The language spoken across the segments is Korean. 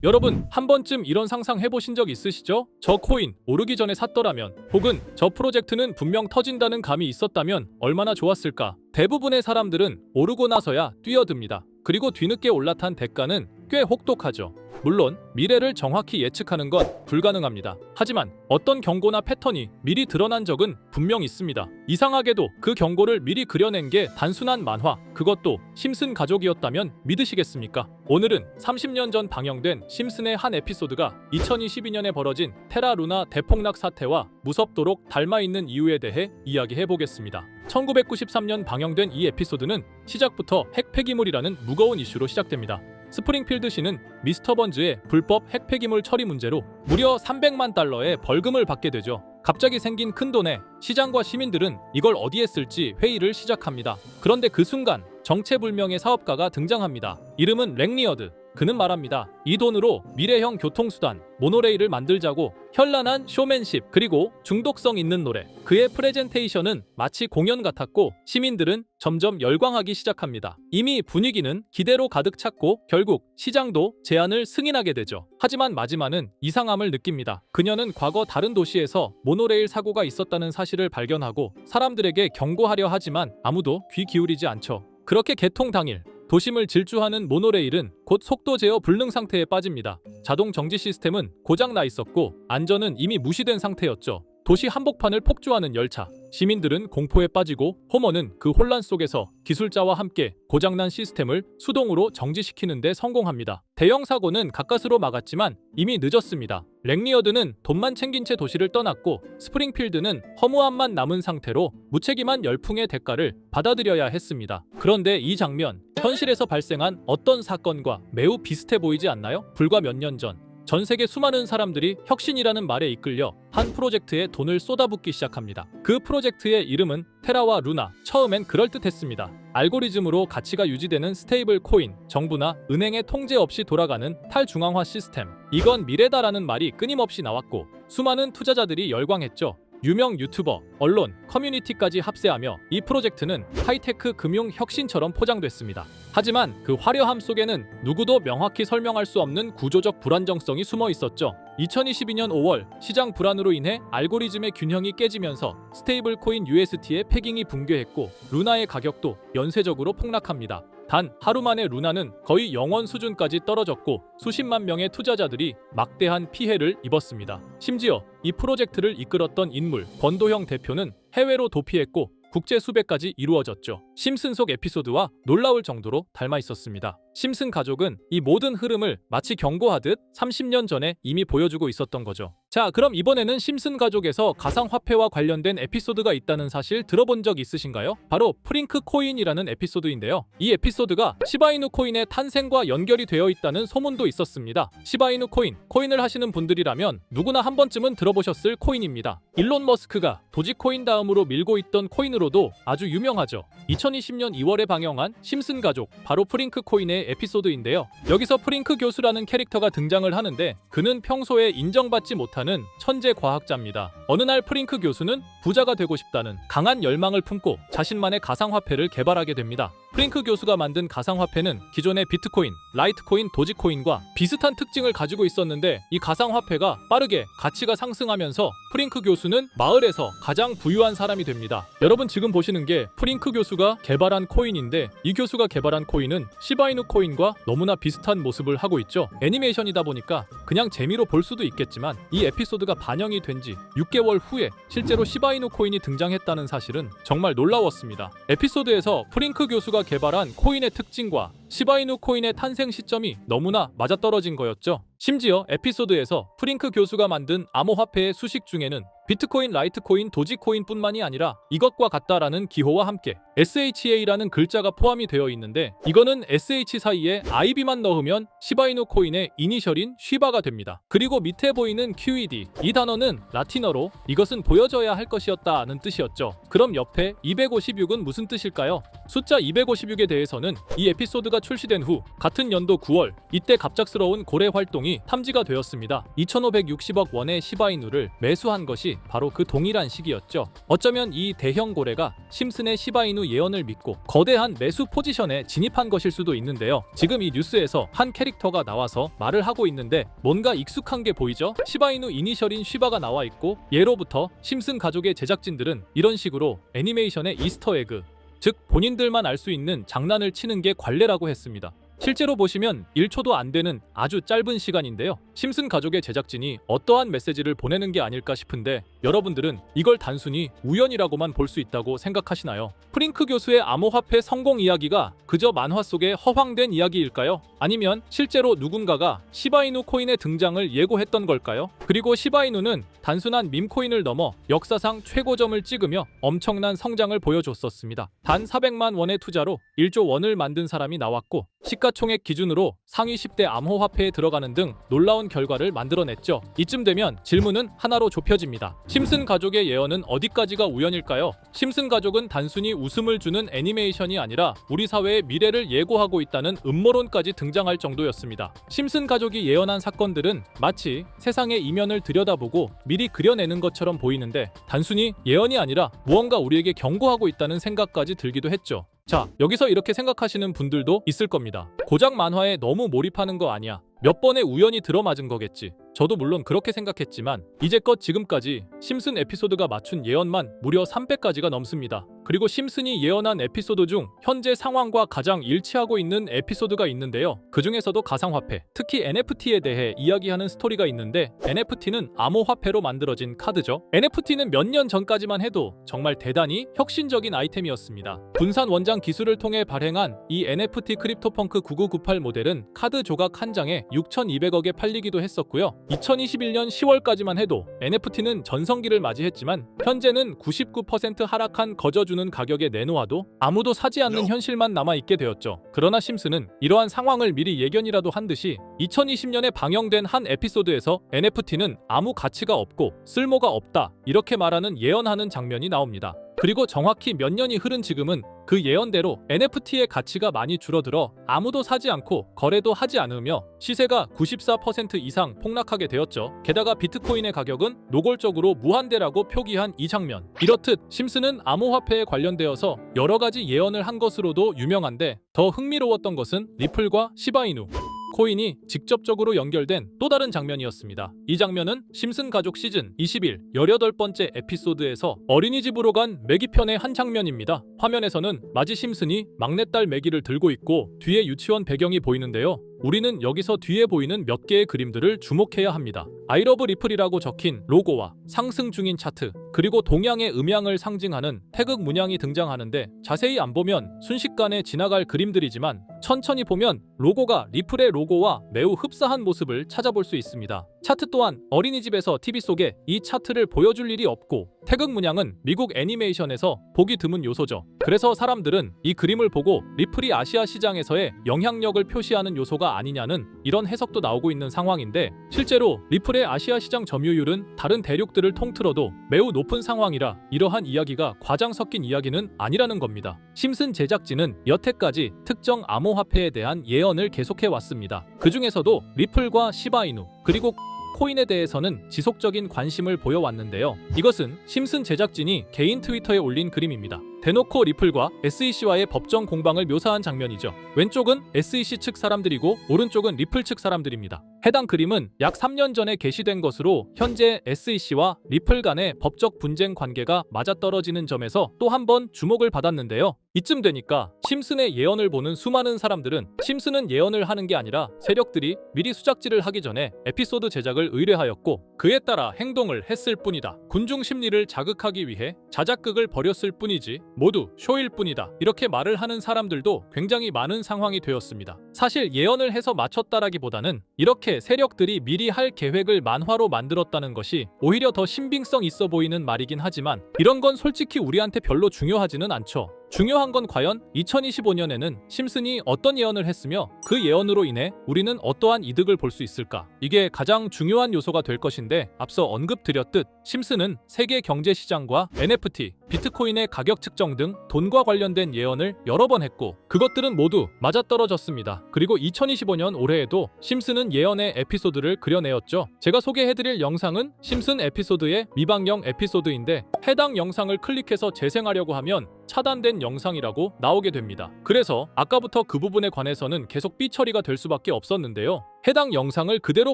여러분, 한 번쯤 이런 상상 해보신 적 있으시죠? 저 코인 오르기 전에 샀더라면, 혹은 저 프로젝트는 분명 터진다는 감이 있었다면 얼마나 좋았을까? 대부분의 사람들은 오르고 나서야 뛰어듭니다. 그리고 뒤늦게 올라탄 대가는 꽤 혹독하죠. 물론 미래를 정확히 예측하는 건 불가능합니다. 하지만 어떤 경고나 패턴이 미리 드러난 적은 분명 있습니다. 이상하게도 그 경고를 미리 그려낸 게 단순한 만화, 그것도 심슨 가족이었다면 믿으시겠습니까? 오늘은 30년 전 방영된 심슨의 한 에피소드가 2022년에 벌어진 테라 루나 대폭락 사태와 무섭도록 닮아있는 이유에 대해 이야기해보겠습니다. 1993년 방영된 이 에피소드는 시작부터 핵 폐기물이라는 무거운 이슈로 시작됩니다. 스프링필드시는 미스터 번즈의 불법 핵 폐기물 처리 문제로 무려 300만 달러의 벌금을 받게 되죠. 갑자기 생긴 큰돈에 시장과 시민들은 이걸 어디에 쓸지 회의를 시작합니다. 그런데 그 순간 정체불명의 사업가가 등장합니다. 이름은 랭리어드. 그는 말합니다. 이 돈으로 미래형 교통수단, 모노레일을 만들자고. 현란한 쇼맨십, 그리고 중독성 있는 노래. 그의 프레젠테이션은 마치 공연 같았고 시민들은 점점 열광하기 시작합니다. 이미 분위기는 기대로 가득 찼고 결국 시장도 제안을 승인하게 되죠. 하지만 마지막은 이상함을 느낍니다. 그녀는 과거 다른 도시에서 모노레일 사고가 있었다는 사실을 발견하고 사람들에게 경고하려 하지만 아무도 귀 기울이지 않죠. 그렇게 개통 당일 도심을 질주하는 모노레일은 곧 속도 제어 불능 상태에 빠집니다. 자동 정지 시스템은 고장 나 있었고 안전은 이미 무시된 상태였죠. 도시 한복판을 폭주하는 열차. 시민들은 공포에 빠지고 호머는 그 혼란 속에서 기술자와 함께 고장난 시스템을 수동으로 정지시키는 데 성공합니다. 대형 사고는 가까스로 막았지만 이미 늦었습니다. 랭리어드는 돈만 챙긴 채 도시를 떠났고 스프링필드는 허무함만 남은 상태로 무책임한 열풍의 대가를 받아들여야 했습니다. 그런데 이 장면, 현실에서 발생한 어떤 사건과 매우 비슷해 보이지 않나요? 불과 몇 년 전 세계 수많은 사람들이 혁신이라는 말에 이끌려 한 프로젝트에 돈을 쏟아붓기 시작합니다. 그 프로젝트의 이름은 테라와 루나. 처음엔 그럴듯했습니다. 알고리즘으로 가치가 유지되는 스테이블 코인, 정부나 은행의 통제 없이 돌아가는 탈중앙화 시스템. 이건 미래다라는 말이 끊임없이 나왔고 수많은 투자자들이 열광했죠. 유명 유튜버, 언론, 커뮤니티까지 합세하며 이 프로젝트는 하이테크 금융 혁신처럼 포장됐습니다. 하지만 그 화려함 속에는 누구도 명확히 설명할 수 없는 구조적 불안정성이 숨어 있었죠. 2022년 5월 시장 불안으로 인해 알고리즘의 균형이 깨지면서 스테이블 코인 UST의 패깅이 붕괴했고 루나의 가격도 연쇄적으로 폭락합니다. 단 하루 만에 루나는 거의 영원 수준까지 떨어졌고 수십만 명의 투자자들이 막대한 피해를 입었습니다. 심지어 이 프로젝트를 이끌었던 인물, 권도형 대표는 해외로 도피했고 국제 수배까지 이루어졌죠. 심슨 속 에피소드와 놀라울 정도로 닮아 있었습니다. 심슨 가족은 이 모든 흐름을 마치 경고하듯 30년 전에 이미 보여주고 있었던 거죠. 자, 그럼 이번에는 심슨 가족에서 가상화폐와 관련된 에피소드가 있다는 사실 들어본 적 있으신가요? 바로 프링크 코인이라는 에피소드인데요. 이 에피소드가 시바이누 코인의 탄생과 연결이 되어 있다는 소문도 있었습니다. 시바이누 코인을 하시는 분들이라면 누구나 한 번쯤은 들어보셨을 코인입니다. 일론 머스크가 도지코인 다음으로 밀고 있던 코인으로도 아주 유명하죠. 2020년 2월에 방영한 심슨 가족, 바로 프링크 코인의 에피소드인데요. 여기서 프링크 교수라는 캐릭터가 등장을 하는데 그는 평소에 인정받지 못하는 천재 과학자입니다. 어느 날 프링크 교수는 부자가 되고 싶다는 강한 열망을 품고 자신만의 가상화폐를 개발하게 됩니다. 프링크 교수가 만든 가상화폐는 기존의 비트코인, 라이트코인, 도지코인과 비슷한 특징을 가지고 있었는데 이 가상화폐가 빠르게 가치가 상승하면서 프링크 교수는 마을에서 가장 부유한 사람이 됩니다. 여러분 지금 보시는 게 프링크 교수가 개발한 코인인데 이 교수가 개발한 코인은 시바이누 코인과 너무나 비슷한 모습을 하고 있죠. 애니메이션이다 보니까 그냥 재미로 볼 수도 있겠지만 이 에피소드가 반영이 된 지 6개월 후에 실제로 시바이누 코인이 등장했다는 사실은 정말 놀라웠습니다. 에피소드에서 프링크 교수가 개발한 코인의 특징과 시바이누 코인의 탄생 시점이 너무나 맞아떨어진 거였죠. 심지어 에피소드에서 프링크 교수가 만든 암호화폐의 수식 중에는 비트코인, 라이트코인, 도지코인뿐만이 아니라 이것과 같다라는 기호와 함께 SHA라는 글자가 포함이 되어 있는데 이거는 SH 사이에 IB만 넣으면 시바이누 코인의 이니셜인 쉬바가 됩니다. 그리고 밑에 보이는 QED, 이 단어는 라틴어로 이것은 보여져야 할 것이었다는 뜻이었죠. 그럼 옆에 256은 무슨 뜻일까요? 숫자 256에 대해서는 이 에피소드가 시바이누가 출시된 후 같은 연도 9월 이때 갑작스러운 고래 활동이 탐지가 되었습니다. 2,560억 원의 시바이누를 매수한 것이 바로 그 동일한 시기였죠. 어쩌면 이 대형 고래가 심슨의 시바이누 예언을 믿고 거대한 매수 포지션에 진입한 것일 수도 있는데요. 지금 이 뉴스에서 한 캐릭터가 나와서 말을 하고 있는데 뭔가 익숙한 게 보이죠? 시바이누 이니셜인 쉬바가 나와 있고 예로부터 심슨 가족의 제작진들은 이런 식으로 애니메이션의 이스터에그, 즉 본인들만 알 수 있는 장난을 치는 게 관례라고 했습니다. 실제로 보시면 1초도 안 되는 아주 짧은 시간인데요. 심슨 가족의 제작진이 어떠한 메시지를 보내는 게 아닐까 싶은데 여러분들은 이걸 단순히 우연이라고만 볼 수 있다고 생각하시나요? 프링크 교수의 암호화폐 성공 이야기가 그저 만화 속의 허황된 이야기일까요? 아니면 실제로 누군가가 시바이누 코인의 등장을 예고했던 걸까요? 그리고 시바이누는 단순한 밈코인을 넘어 역사상 최고점을 찍으며 엄청난 성장을 보여줬었습니다. 단 400만 원의 투자로 1조 원을 만든 사람이 나왔고 시가총액 기준으로 상위 10대 암호화폐에 들어가는 등 놀라운 결과를 만들어냈죠. 이쯤 되면 질문은 하나로 좁혀집니다. 심슨 가족의 예언은 어디까지가 우연일까요? 심슨 가족은 단순히 웃음을 주는 애니메이션이 아니라 우리 사회의 미래를 예고하고 있다는 음모론까지 등장할 정도였습니다. 심슨 가족이 예언한 사건들은 마치 세상의 이면을 들여다보고 미리 그려내는 것처럼 보이는데 단순히 예언이 아니라 무언가 우리에게 경고하고 있다는 생각까지 들기도 했죠. 자, 여기서 이렇게 생각하시는 분들도 있을 겁니다. 고작 만화에 너무 몰입하는 거 아니야? 몇 번의 우연이 들어맞은 거겠지. 저도 물론 그렇게 생각했지만 이제껏 지금까지 심슨 에피소드가 맞춘 예언만 무려 300가지가 넘습니다. 그리고 심슨이 예언한 에피소드 중 현재 상황과 가장 일치하고 있는 에피소드가 있는데요. 그 중에서도 가상화폐, 특히 NFT에 대해 이야기하는 스토리가 있는데 NFT는 암호화폐로 만들어진 카드죠. NFT는 몇 년 전까지만 해도 정말 대단히 혁신적인 아이템이었습니다. 분산 원장 기술을 통해 발행한 이 NFT 크립토펑크 9998 모델은 카드 조각 한 장에 6,200억에 팔리기도 했었고요. 2021년 10월까지만 해도 NFT는 전성기를 맞이했지만 현재는 99% 하락한 거저주는 가격에 내놓아도 아무도 사지 않는 현실만 남아있게 되었죠. 그러나 심슨은 이러한 상황을 미리 예견이라도 한 듯이 2020년에 방영된 한 에피소드에서 NFT는 아무 가치가 없고 쓸모가 없다 이렇게 말하는 예언하는 장면이 나옵니다. 그리고 정확히 몇 년이 흐른 지금은 그 예언대로 NFT의 가치가 많이 줄어들어 아무도 사지 않고 거래도 하지 않으며 시세가 94% 이상 폭락하게 되었죠. 게다가 비트코인의 가격은 노골적으로 무한대라고 표기한 이 장면. 이렇듯 심슨은 암호화폐에 관련되어서 여러 가지 예언을 한 것으로도 유명한데 더 흥미로웠던 것은 리플과 시바이누 코인이 직접적으로 연결된 또 다른 장면이었습니다. 이 장면은 심슨 가족 시즌 21 18번째 에피소드에서 어린이집으로 간 매기 편의 한 장면입니다. 화면에서는 마지 심슨이 막내딸 매기를 들고 있고 뒤에 유치원 배경이 보이는데요. 우리는 여기서 뒤에 보이는 몇 개의 그림들을 주목해야 합니다. I love 리플이라고 적힌 로고와 상승 중인 차트, 그리고 동양의 음양을 상징하는 태극 문양이 등장하는데 자세히 안 보면 순식간에 지나갈 그림들이지만 천천히 보면 로고가 리플의 로고와 매우 흡사한 모습을 찾아볼 수 있습니다. 차트 또한 어린이집에서 TV 속에 이 차트를 보여줄 일이 없고 태극 문양은 미국 애니메이션에서 보기 드문 요소죠. 그래서 사람들은 이 그림을 보고 리플이 아시아 시장에서의 영향력을 표시하는 요소가 아니냐는 이런 해석도 나오고 있는 상황인데 실제로 리플의 아시아 시장 점유율은 다른 대륙들을 통틀어도 매우 높은 상황이라 이러한 이야기가 과장 섞인 이야기는 아니라는 겁니다. 심슨 제작진은 여태까지 특정 암호화폐에 대한 예언을 계속해 왔습니다. 그 중에서도 리플과 시바이누 그리고 코인에 대해서는 지속적인 관심을 보여왔는데요. 이것은 심슨 제작진이 개인 트위터에 올린 그림입니다. 대놓고 리플과 SEC와의 법정 공방을 묘사한 장면이죠. 왼쪽은 SEC 측 사람들이고 오른쪽은 리플 측 사람들입니다. 해당 그림은 약 3년 전에 게시된 것으로 현재 SEC와 리플 간의 법적 분쟁 관계가 맞아떨어지는 점에서 또 한 번 주목을 받았는데요. 이쯤 되니까 심슨의 예언을 보는 수많은 사람들은 심슨은 예언을 하는 게 아니라 세력들이 미리 수작질을 하기 전에 에피소드 제작을 의뢰하였고 그에 따라 행동을 했을 뿐이다. 군중 심리를 자극하기 위해 자작극을 벌였을 뿐이지 모두 쇼일 뿐이다. 이렇게 말을 하는 사람들도 굉장히 많은 상황이 되었습니다. 사실 예언을 해서 맞췄다라기보다는 이렇게 세력들이 미리 할 계획을 만화로 만들었다는 것이 오히려 더 신빙성 있어 보이는 말이긴 하지만 이런 건 솔직히 우리한테 별로 중요하지는 않죠. 중요한 건 과연 2025년에는 심슨이 어떤 예언을 했으며 그 예언으로 인해 우리는 어떠한 이득을 볼 수 있을까? 이게 가장 중요한 요소가 될 것인데 앞서 언급드렸듯 심슨은 세계 경제 시장과 NFT, 비트코인의 가격 측정 등 돈과 관련된 예언을 여러 번 했고 그것들은 모두 맞아떨어졌습니다. 그리고 2025년 올해에도 심슨은 예언의 에피소드를 그려내었죠. 제가 소개해드릴 영상은 심슨 에피소드의 미방영 에피소드인데 해당 영상을 클릭해서 재생하려고 하면 차단된 영상이라고 나오게 됩니다. 그래서 아까부터 그 부분에 관해서는 계속 삐처리가 될 수밖에 없었는데요. 해당 영상을 그대로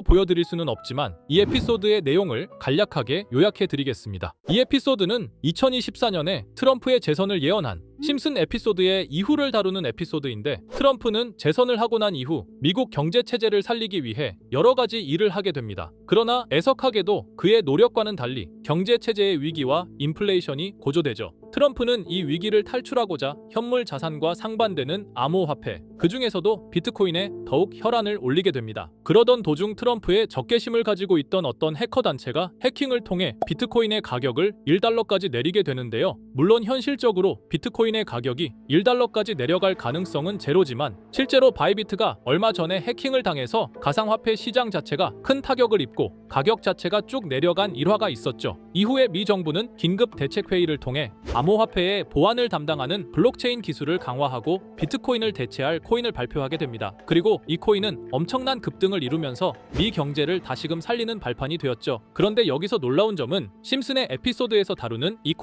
보여드릴 수는 없지만 이 에피소드의 내용을 간략하게 요약해드리겠습니다. 이 에피소드는 2024년에 트럼프의 재선을 예언한 심슨 에피소드의 이후를 다루는 에피소드인데 트럼프는 재선을 하고 난 이후 미국 경제 체제를 살리기 위해 여러 가지 일을 하게 됩니다. 그러나 애석하게도 그의 노력과는 달리 경제 체제의 위기와 인플레이션이 고조되죠. 트럼프는 이 위기를 탈출하고자 현물 자산과 상반되는 암호화폐, 그 중에서도 비트코인에 더욱 혈안을 올리게 됩니다. 그러던 도중 트럼프의 적개심을 가지고 있던 어떤 해커 단체가 해킹을 통해 비트코인의 가격을 1달러까지 내리게 되는데요. 물론 현실적으로 비트코인의 가격이 1달러까지 내려갈 가능성은 제로지만 실제로 바이비트가 얼마 전에 해킹을 당해서 가상화폐 시장 자체가 큰 타격을 입고 가격 자체가 쭉 내려간 일화가 있었죠. 이후에 미 정부는 긴급 대책회의를 통해 암호화폐의 보안을 담당하는 블록체인 기술을 강화하고 비트코인을 대체할 코인을 발표하게 됩니다. 그리고 이 코인은 엄청난 급등을 이루면서 미 경제를 다시금 살리는 발판이 되었죠. 그런데 여기서 놀라운 점은 심슨의 에피소드에서 다루는 이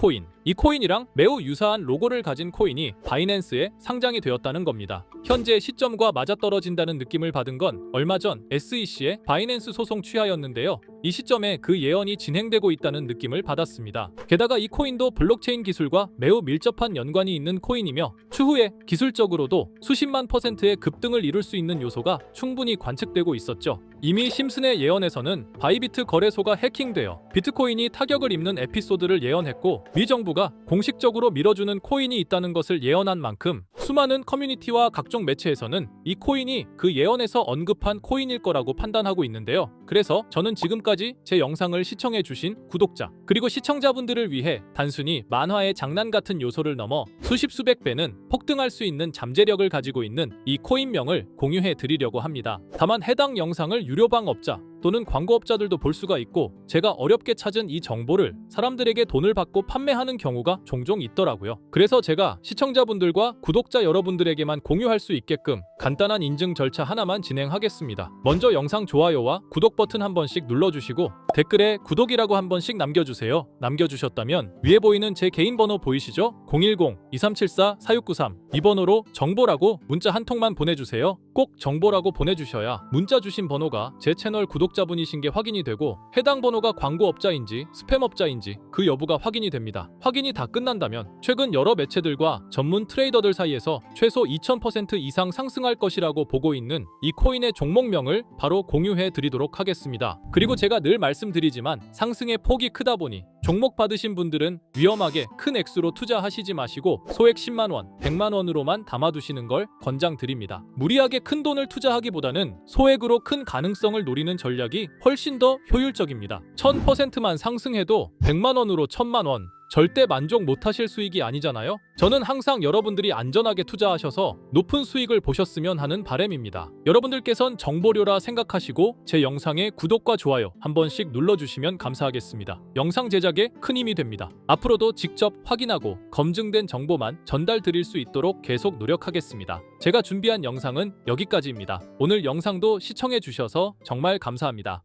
코인이랑 매우 유사한 로고를 가진 코인이 바이낸스에 상장이 되었다는 겁니다. 현재 시점과 맞아떨어진다는 느낌을 받은 건 얼마 전 SEC의 바이낸스 소송 취하였는데요. 이 시점에 그 예언이 진행되고 있다는 느낌을 받았습니다. 게다가 이 코인도 블록체인 기술과 매우 밀접한 연관이 있는 코인이며 추후에 기술적으로도 수십만 %의 급등을 이룰 수 있는 요소가 충분히 관측되고 있었죠. 이미 심슨의 예언에서는 바이비트 거래소가 해킹되어 비트코인이 타격을 입는 에피소드를 예언했고 미 정부가 공식적으로 밀어주는 코인이 있다는 것을 예언한 만큼 수많은 커뮤니티와 각종 매체에서는 이 코인이 그 예언에서 언급한 코인일 거라고 판단하고 있는데요. 그래서 저는 지금까지 제 영상을 시청해주신 구독자 그리고 시청자분들을 위해 단순히 만화의 장난 같은 요소를 넘어 수십 수백 배는 폭등할 수 있는 잠재력을 가지고 있는 이 코인명을 공유해 드리려고 합니다. 다만 해당 영상을 유료방업자 또는 광고업자들도 볼 수가 있고 제가 어렵게 찾은 이 정보를 사람들에게 돈을 받고 판매하는 경우가 종종 있더라고요. 그래서 제가 시청자분들과 구독자 여러분들에게만 공유할 수 있게끔 간단한 인증 절차 하나만 진행하겠습니다. 먼저 영상 좋아요와 구독 버튼 한 번씩 눌러주시고 댓글에 구독이라고 한 번씩 남겨주세요. 남겨주셨다면 위에 보이는 제 개인 번호 보이시죠? 010-2374-4693 이 번호로 정보라고 문자 한 통만 보내주세요. 꼭 정보라고 보내주셔야 문자 주신 번호가 제 채널 구독자분이신 게 확인이 되고 해당 번호가 광고업자인지 스팸업자인지 그 여부가 확인이 됩니다. 확인이 다 끝난다면 최근 여러 매체들과 전문 트레이더들 사이에서 최소 2000% 이상 상승할 것이라고 보고 있는 이 코인의 종목명을 바로 공유해 드리도록 하겠습니다. 그리고 제가 늘 말씀드리지만 상승의 폭이 크다 보니 종목 받으신 분들은 위험하게 큰 액수로 투자하시지 마시고 소액 10만원, 100만원으로만 담아두시는 걸 권장드립니다. 무리하게 큰 돈을 투자하기보다는 소액으로 큰 가능성을 노리는 전략이 훨씬 더 효율적입니다. 1000%만 상승해도 100만원으로 1000만원 절대 만족 못하실 수익이 아니잖아요. 저는 항상 여러분들이 안전하게 투자하셔서 높은 수익을 보셨으면 하는 바람입니다. 여러분들께선 정보료라 생각하시고 제 영상에 구독과 좋아요 한 번씩 눌러주시면 감사하겠습니다. 영상 제작에 큰 힘이 됩니다. 앞으로도 직접 확인하고 검증된 정보만 전달 드릴 수 있도록 계속 노력하겠습니다. 제가 준비한 영상은 여기까지입니다. 오늘 영상도 시청해 주셔서 정말 감사합니다.